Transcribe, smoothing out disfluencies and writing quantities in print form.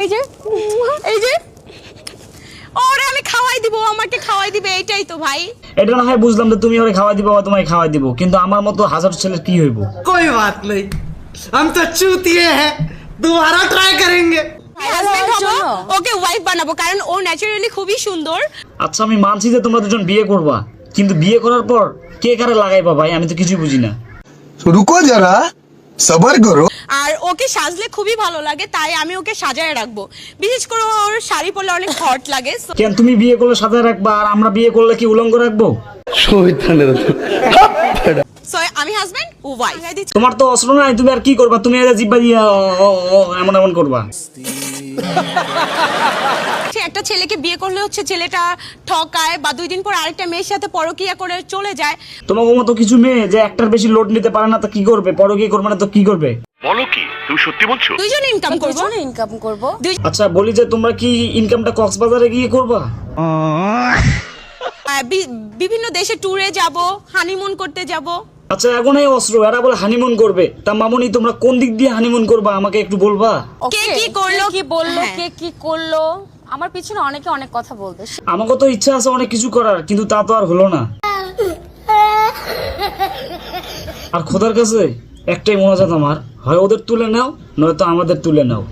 এই যে ওরে আমি খাওয়াই দিব, আমাকে খাওয়াই দিবে, এটাই তো ভাই। এটা না হয় বুঝলাম যে তুমি ওরে খাওয়াই দিবা বা তোমায় খাওয়াই দিব, কিন্তু আমার মতো হাজার ছেলের কি হইব? कोई बात नहीं, हम तो चूतिए हैं, दोबारा ट्राई करेंगे। হাজবেন্ড হবো, ওকে ওয়াইফ বানাবো, কারণ ও ন্যাচারালি খুবই সুন্দর। আচ্ছা আমি মানছি যে তোমরা দুজন বিয়ে করবা, কিন্তু বিয়ে করার পর কে কারে লাগাইবা ভাই? আমি তো কিছুই বুঝি না। रुको जरा सबर करो। আর ওকে সাজলে খুবই ভালো লাগে, তাই আমি ওকে সাজায় রাখবো। বিশেষ করে ওর শাড়ি পরলে অনেক হট লাগে। কেন তুমি বিয়ে করলে সাজায় রাখবা আর আমরা বিয়ে করলে কি উলঙ্গ রাখবো? সো আমি হাজবেন্ড, ও ওয়াইফ। তোমার তো অস্ত্র নাই, তুমি আর কি করবা? তুমি এর জিব্বা দিয়া এমন এমন করবা। একটা ছেলেকে বিয়ে করলে হচ্ছে ছেলেটা ঠকায় বা 2 দিন পর আরেকটা মেয়ের সাথে পরকীয়া করে চলে যায়। তোমার মতো কিছু মেয়ে যে একটার বেশি লোড নিতে পারে না, তো কি করবে? পরকীয়া করবে না তো কি করবে? বলো কি, তুমি সত্যি বলছো? দুইজন ইনকাম করবো। আচ্ছা বলি যে তোমরা কি ইনকামটা কক্সবাজারে গিয়ে করবা? বিভিন্ন দেশে ট্যুরে যাব, হানিমুন করতে যাব। আচ্ছা এখন এই অস্ত্র এরা বলে হানিমুন করবে, তা মামুনি তোমরা কোন দিক দিয়ে হানিমুন করবা আমাকে একটু বলবা? কে কি করলো, কি বললো, হ্যাঁ। কে কি করলো, আমার পিছনে অনেকে অনেক কথা বলবে। আমাকে তো ইচ্ছা আছে অনেক কিছু করার, কিন্তু তা তো আর হলো না। আর খোদার কাছে একটাই মোনাজাত আমার, হয় ওদের তুলে নাও নয়তো আমাদের তুলে নাও।